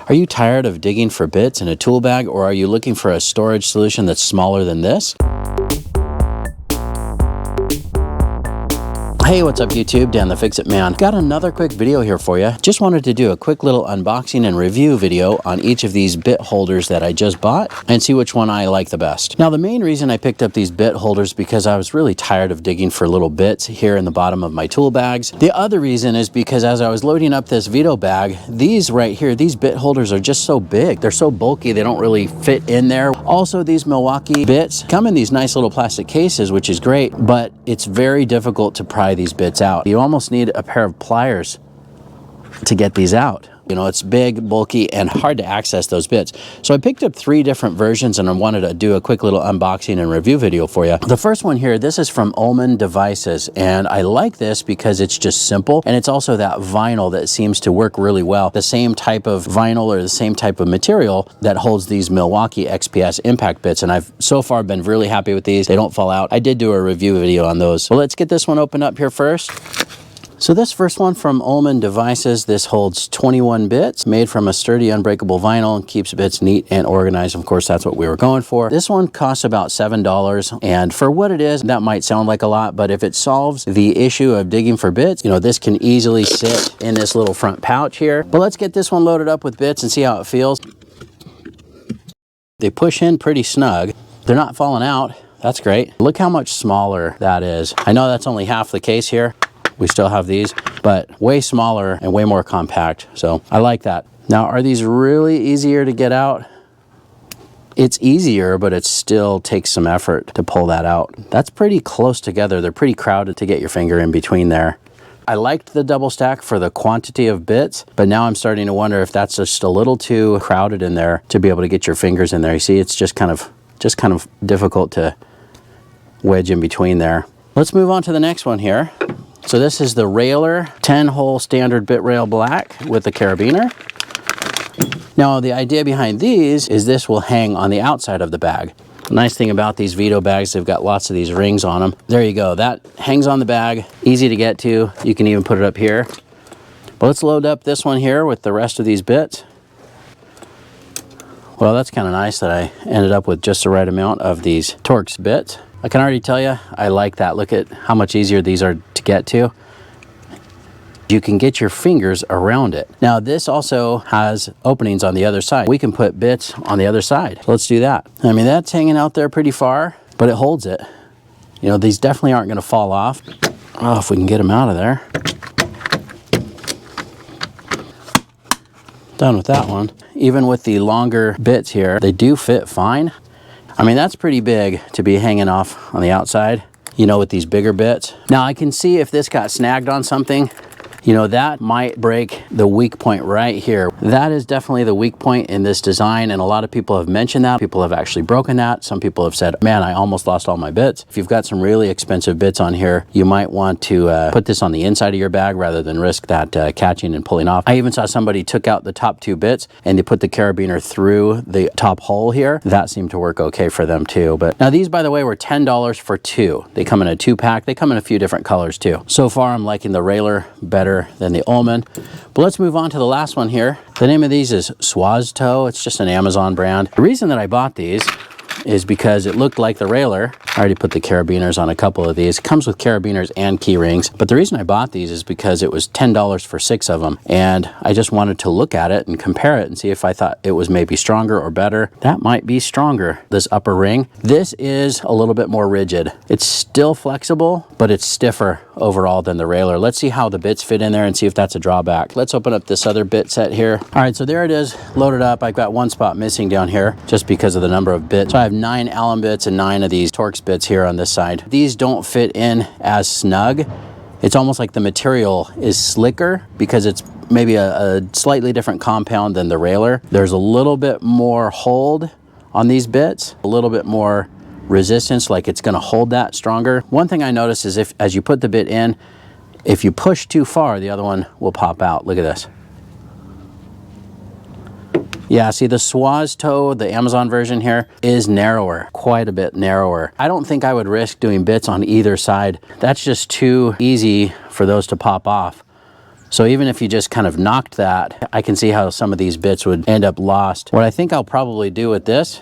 Are you tired of digging for bits in a tool bag, or are you looking for a storage solution that's smaller than this? Hey, what's up YouTube? Dan the Fix-It Man. Got another quick video here for you. Just wanted to do a quick little unboxing and review video on each of these bit holders that I just bought and see which one I like the best. Now, the main reason I picked up these bit holders because I was really tired of digging for little bits here in the bottom of my tool bags. The other reason is because as I was loading up this Vito bag, these right here, these bit holders are just so big. They're so bulky, they don't really fit in there. Also, these Milwaukee bits come in these nice little plastic cases, which is great, but it's very difficult to pry these bits out. You almost need a pair of pliers to get these out. You know, it's big, bulky, and hard to access those bits. So I picked up 3 different versions and I wanted to do a quick little unboxing and review video for you. The first one here, this is from Ullman devices, and I like this because it's just simple, and it's also that vinyl that seems to work really well. The same type of vinyl or the same type of material that holds these Milwaukee XPS impact bits, and I've so far been really happy with these. They don't fall out. I did do a review video on those. Well, let's get this one opened up here first. So this first one from Ullman devices, this holds 21 bits, made from a sturdy unbreakable vinyl and keeps bits neat and organized. Of course, that's what we were going for. This one costs about $7, and for what it is, that might sound like a lot, but if it solves the issue of digging for bits, you know, this can easily sit in this little front pouch here. But let's get this one loaded up with bits and see how it feels. They push in pretty snug. They're not falling out. That's great. Look how much smaller that is. I know that's only half the case here. We still have these, but way smaller and way more compact. So I like that. Now, are these really easier to get out? It's easier, but it still takes some effort to pull that out. That's pretty close together. They're pretty crowded to get your finger in between there. I liked the double stack for the quantity of bits, but now I'm starting to wonder if that's just a little too crowded in there to be able to get your fingers in there. You see, it's just kind of difficult to wedge in between there. Let's move on to the next one here. So this is the RAILER 10-hole standard bit rail black with the carabiner. Now, the idea behind these is this will hang on the outside of the bag. The nice thing about these Vito bags, they've got lots of these rings on them. There you go. That hangs on the bag, easy to get to. You can even put it up here. But let's load up this one here with the rest of these bits. Well, that's kind of nice that I ended up with just the right amount of these Torx bits. I can already tell you, I like that. Look at how much easier these are to get to. You can get your fingers around it. Now, this also has openings on the other side. We can put bits on the other side. So let's do that. I mean, that's hanging out there pretty far, but it holds it. You know, these definitely aren't going to fall off. Oh, if we can get them out of there. Done with that one. Even with the longer bits here, they do fit fine. I mean, that's pretty big to be hanging off on the outside, you know, with these bigger bits. Now, I can see if this got snagged on something, you know, that might break the weak point right here. That is definitely the weak point in this design, and a lot of people have mentioned that. People have actually broken that. Some people have said, man, I almost lost all my bits. If you've got some really expensive bits on here, you might want to put this on the inside of your bag rather than risk that catching and pulling off. I even saw somebody took out the top 2 bits and they put the carabiner through the top hole here. That seemed to work okay for them too. But now these, by the way, were $10 for 2. They come in a 2-pack. They come in a few different colors too. So far, I'm liking the RAILER better than the Omen. But let's move on to the last one here. The name of these is Swozzto. It's just an Amazon brand. The reason that I bought these is because it looked like the RAILER. I already put the carabiners on a couple of these. It comes with carabiners and key rings. But the reason I bought these is because it was $10 for 6 of them. And I just wanted to look at it and compare it and see if I thought it was maybe stronger or better. That might be stronger, this upper ring. This is a little bit more rigid. It's still flexible, but it's stiffer overall than the RAILER. Let's see how the bits fit in there and see if that's a drawback. Let's open up this other bit set here. All right, so there it is, loaded up. I've got one spot missing down here just because of the number of bits. So I have 9 Allen bits and 9 of these Torx bits here on this side. These don't fit in as snug. It's almost like the material is slicker because it's maybe a slightly different compound than the RAILER. There's a little bit more hold on these bits, a little bit more resistance, like it's going to hold that stronger. One thing I noticed is as you put the bit in, if you push too far, the other one will pop out. Look at this. Yeah, see, the Swozzto, the Amazon version here, is narrower, quite a bit narrower. I don't think I would risk doing bits on either side. That's just too easy for those to pop off. So even if you just kind of knocked that, I can see how some of these bits would end up lost. What I think I'll probably do with this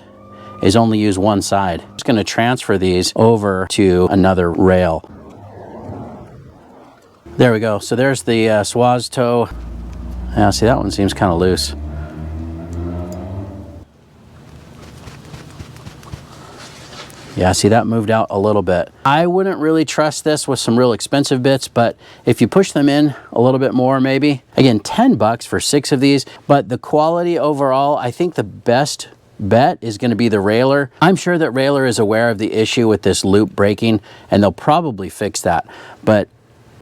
is only use one side. I'm just gonna transfer these over to another rail. There we go. So there's the Swozzto. Yeah, see, that one seems kind of loose. Yeah, see, that moved out a little bit. I wouldn't really trust this with some real expensive bits, but if you push them in a little bit more, maybe. Again, 10 bucks for 6 of these, but the quality overall, I think the best bet is going to be the RAILER. I'm sure that RAILER is aware of the issue with this loop breaking, and they'll probably fix that. But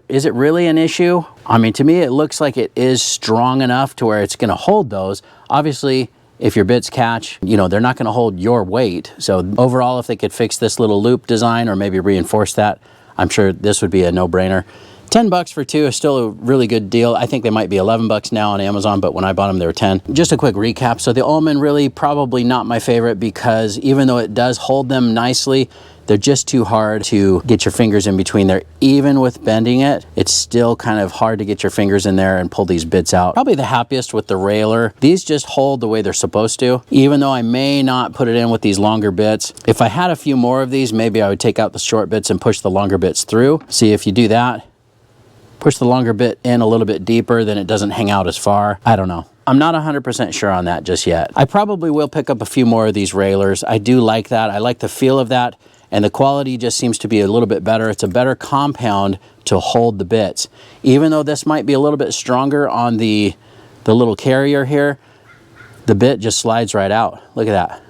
is it really an issue? I mean, to me, it looks like it is strong enough to where it's going to hold those. Obviously, if your bits catch, you know, they're not going to hold your weight. So overall, if they could fix this little loop design or maybe reinforce that, I'm sure this would be a no-brainer. 10 bucks for 2 is still a really good deal. I think they might be 11 bucks now on Amazon, but when I bought them, they were 10. Just a quick recap. So the Ullman really probably not my favorite because even though it does hold them nicely, they're just too hard to get your fingers in between there. Even with bending it, it's still kind of hard to get your fingers in there and pull these bits out. Probably the happiest with the RAILER. These just hold the way they're supposed to, even though I may not put it in with these longer bits. If I had a few more of these, maybe I would take out the short bits and push the longer bits through. See, if you do that, push the longer bit in a little bit deeper, then it doesn't hang out as far. I don't know. I'm not 100% sure on that just yet. I probably will pick up a few more of these RAILERs. I do like that. I like the feel of that. And the quality just seems to be a little bit better. It's a better compound to hold the bits. Even though this might be a little bit stronger on the little carrier here, the bit just slides right out. Look at that.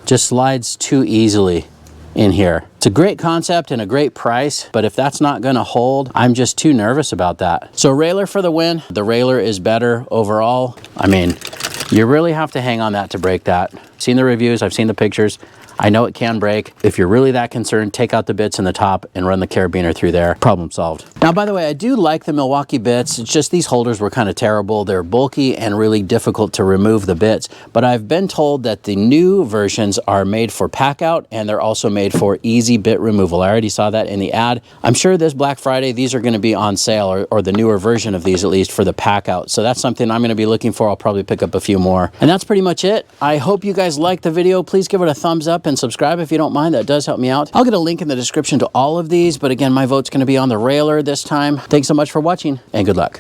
Just slides too easily in here. It's a great concept and a great price, but if that's not gonna hold, I'm just too nervous about that. So RAILER for the win. The RAILER is better overall. I mean, you really have to hang on that to break that. I've seen the reviews, I've seen the pictures. I know it can break. If you're really that concerned, take out the bits in the top and run the carabiner through there. Problem solved. Now, by the way, I do like the Milwaukee bits. It's just these holders were kind of terrible. They're bulky and really difficult to remove the bits. But I've been told that the new versions are made for pack out and they're also made for easy bit removal. I already saw that in the ad. I'm sure this Black Friday, these are going to be on sale, or the newer version of these at least, for the pack out. So that's something I'm going to be looking for. I'll probably pick up a few more. And that's pretty much it. I hope you guys liked the video. Please give it a thumbs up and subscribe if you don't mind. That does help me out. I'll get a link in the description to all of these, but again, my vote's going to be on the RAILER this time. Thanks so much for watching and good luck.